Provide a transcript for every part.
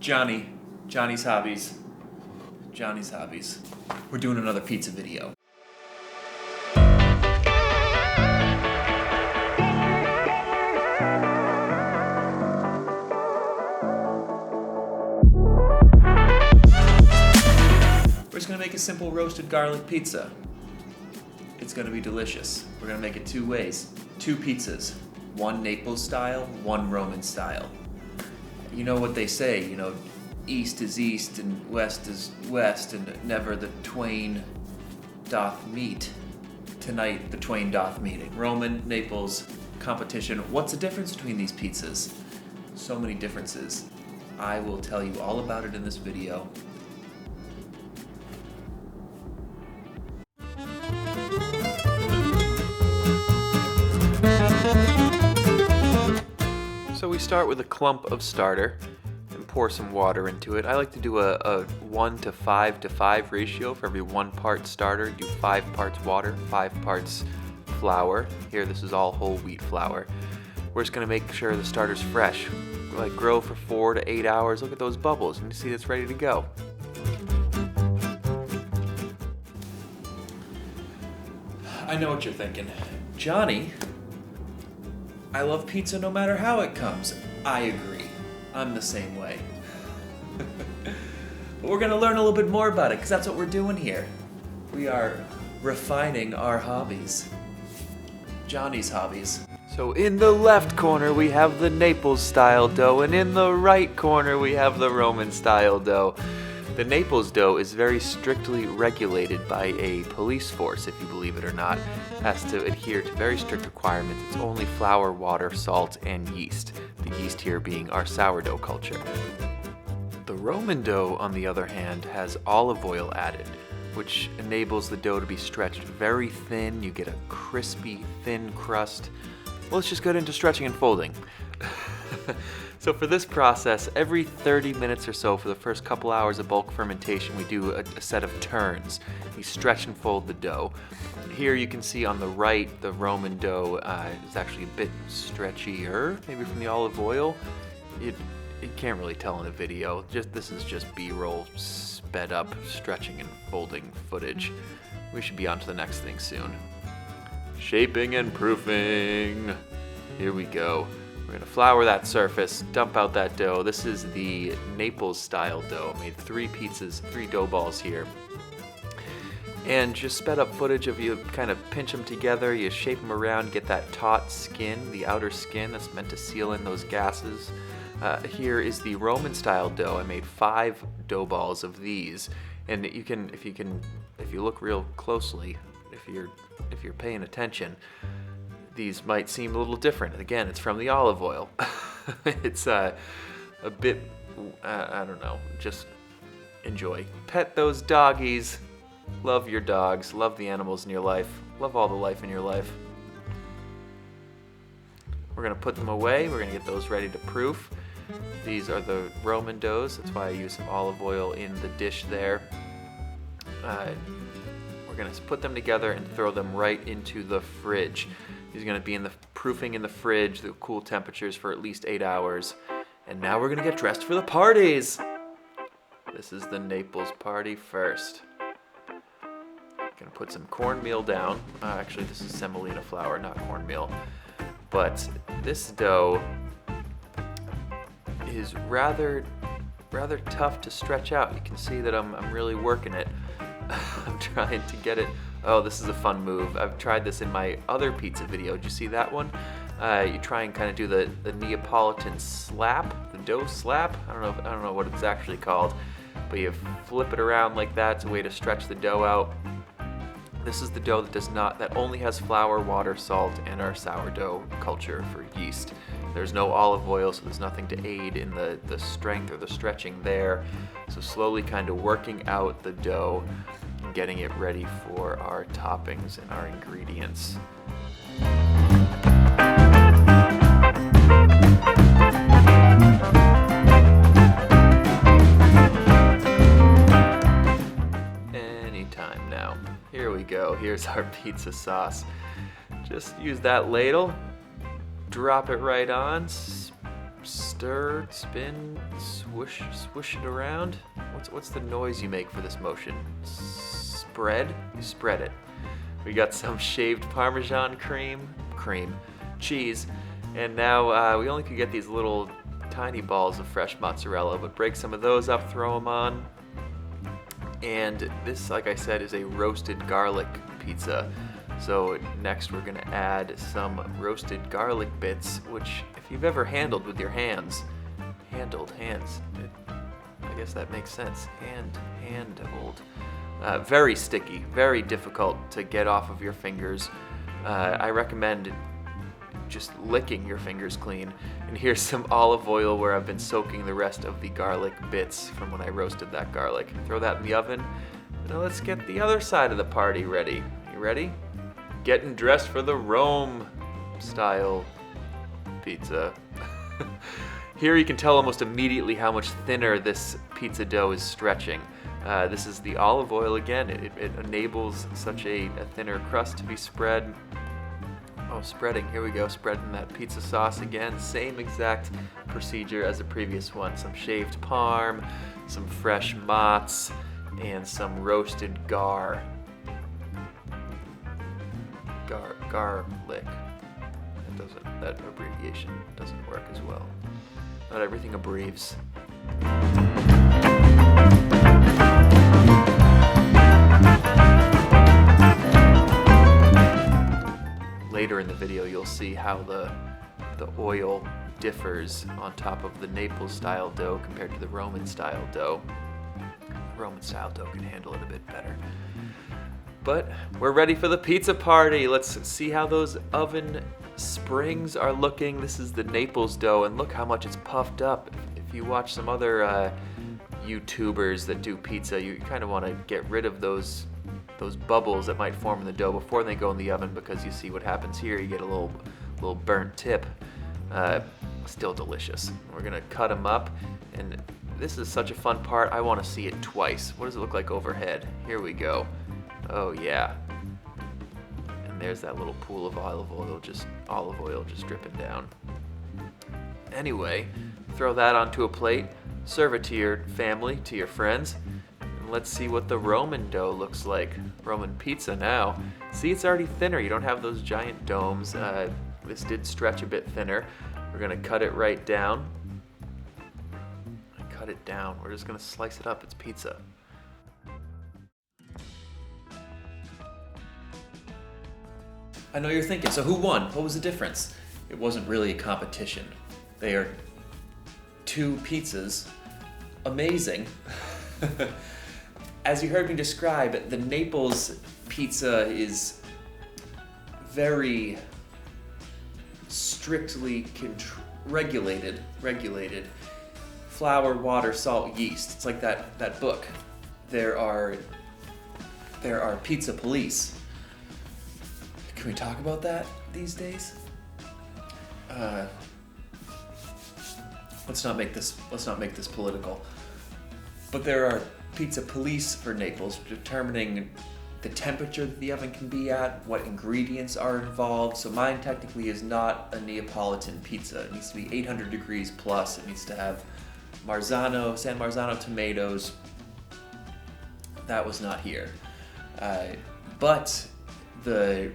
Johnny's Hobbies. Johnny's Hobbies. We're doing another pizza video. We're just gonna make a simple roasted garlic pizza. It's gonna be delicious. We're gonna make it two ways. Two pizzas. One Naples style, one Roman style. You know what they say, east is east and west is west, and never the twain doth meet. Tonight the twain doth meeting. Roman, Naples, competition. What's the difference between these pizzas? So many differences. I will tell you all about it in this video. So we start with a clump of starter and pour some water into it. I like to do a 1 to 5 to 5 ratio. For every 1 part starter, do 5 parts water, 5 parts flour. Here, this is all whole wheat flour. We're just gonna make sure the starter's fresh. Like grow for 4 to 8 hours. Look at those bubbles, and you see it's ready to go. I know what you're thinking. Johnny, I love pizza no matter how it comes. I agree. I'm the same way. But we're gonna learn a little bit more about it, because that's what we're doing here. We are refining our hobbies. Johnny's Hobbies. So in the left corner we have the Naples style dough, and in the right corner we have the Roman style dough. The Naples dough is very strictly regulated by a police force, if you believe it or not. It has to adhere to very strict requirements. It's only flour, water, salt, and yeast. The yeast here being our sourdough culture. The Roman dough, on the other hand, has olive oil added, which enables the dough to be stretched very thin. You get a crispy, thin crust. Well, let's just get into stretching and folding. So for this process, every 30 minutes or so for the first couple hours of bulk fermentation, we do a set of turns. We stretch and fold the dough. Here you can see on the right, the Roman dough is actually a bit stretchier, maybe from the olive oil. You can't really tell in a video. This is just B-roll, sped up stretching and folding footage. We should be on to the next thing soon. Shaping and proofing. Here we go. We're gonna flour that surface, dump out that dough. This is the Naples style dough. I made 3 pizzas, 3 dough balls here. And just sped up footage of you kind of pinch them together, you shape them around, get that taut skin, the outer skin that's meant to seal in those gases. Here is the Roman style dough. I made 5 dough balls of these. And you can, if you look real closely, if you're paying attention, these might seem a little different. Again, it's from the olive oil. It's a bit, I don't know, just enjoy. Pet those doggies. Love your dogs. Love the animals in your life. Love all the life in your life. We're gonna put them away. We're gonna get those ready to proof. These are the Roman doughs. That's why I use some olive oil in the dish there. We're gonna put them together and throw them right into the fridge. These are gonna be proofing in the fridge, the cool temperatures for at least 8 hours. And now we're gonna get dressed for the parties. This is the Naples party first. Gonna put some cornmeal down. Actually, this is semolina flour, not cornmeal. But this dough is rather tough to stretch out. You can see that I'm really working it. I'm trying to get it. Oh, this is a fun move. I've tried this in my other pizza video. Did you see that one? You try and kind of do the Neapolitan slap, the dough slap. I don't know what it's actually called, but you flip it around like that. It's a way to stretch the dough out. This is the dough that only has flour, water, salt, and our sourdough culture for yeast. There's no olive oil, so there's nothing to aid in the strength or the stretching there. So slowly kind of working out the dough and getting it ready for our toppings and our ingredients. Anytime now. Here we go. Here's our pizza sauce. Just use that ladle, drop it right on, stir, spin, swoosh it around. What's the noise you make for this motion? Spread? You spread it. We got some shaved Parmesan cheese, and now we only could get these little tiny balls of fresh mozzarella, but break some of those up, throw them on. And this, like I said, is a roasted garlic pizza. So next we're gonna add some roasted garlic bits, which if you've ever handled with your hands, I guess that makes sense, handled. Very sticky, very difficult to get off of your fingers. I recommend just licking your fingers clean. And here's some olive oil where I've been soaking the rest of the garlic bits from when I roasted that garlic. Throw that in the oven. Now let's get the other side of the party ready. You ready? Getting dressed for the Rome style pizza. Here you can tell almost immediately how much thinner this pizza dough is stretching. This is the olive oil again. It enables such a thinner crust to be spread. Oh, spreading, here we go, spreading that pizza sauce again. Same exact procedure as the previous one. Some shaved parm, some fresh mozz, and some roasted garlic. That abbreviation doesn't work as well. Not everything abbreviates. Later in the video, you'll see how the oil differs on top of the Naples style dough compared to the Roman style dough. The Roman style dough can handle it a bit better. But we're ready for the pizza party. Let's see how those oven springs are looking. This is the Naples dough, and look how much it's puffed up. If you watch some other YouTubers that do pizza, you kind of want to get rid of those bubbles that might form in the dough before they go in the oven, because you see what happens here. You get a little burnt tip. Still delicious. We're gonna cut them up, and this is such a fun part. I want to see it twice. What does it look like overhead? Here we go. Oh yeah. And there's that little pool of olive oil just dripping down. Anyway, throw that onto a plate, serve it to your family, to your friends, and let's see what the Roman dough looks like. Roman pizza now. See, it's already thinner. You don't have those giant domes. This did stretch a bit thinner. We're gonna cut it right down. Cut it down. We're just gonna slice it up. It's pizza. I know you're thinking, so who won? What was the difference? It wasn't really a competition. They are two pizzas. Amazing. As you heard me describe, the Naples pizza is very strictly regulated. Flour, water, salt, yeast. It's like that book. There are pizza police. Can we talk about that these days? Let's not make this political. But there are pizza police for Naples, determining the temperature that the oven can be at, what ingredients are involved. So mine technically is not a Neapolitan pizza. It needs to be 800 degrees plus. It needs to have San Marzano tomatoes. That was not here. But the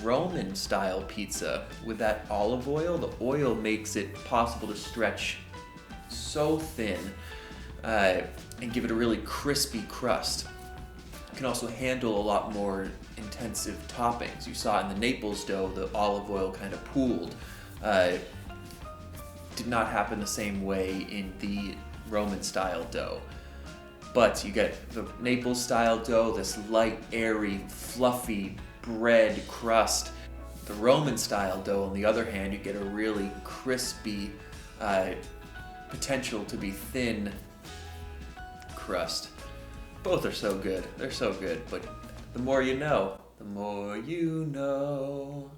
Roman style pizza with that olive oil, the oil makes it possible to stretch so thin and give it a really crispy crust. It can also handle a lot more intensive toppings. You saw in the Naples dough, the olive oil kind of pooled. Did not happen the same way in the Roman style dough. But you get the Naples style dough, this light, airy, fluffy bread crust. The Roman style dough, on the other hand, you get a really crispy, potential to be thin crust. Both are so good. They're so good, but the more you know, the more you know.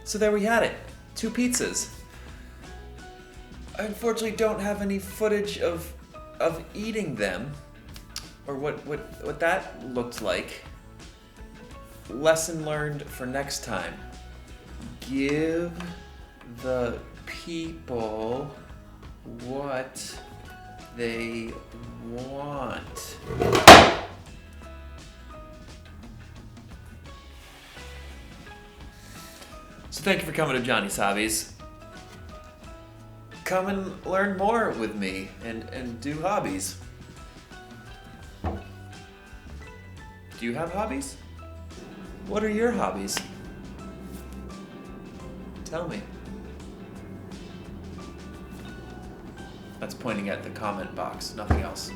So there we had it. 2 pizzas. I unfortunately don't have any footage of eating them, or what that looked like. Lesson learned for next time. Give the people what they want. So thank you for coming to Johnny's Hobbies. Come and learn more with me and do hobbies. Do you have hobbies? What are your hobbies? Tell me. That's pointing at the comment box, nothing else.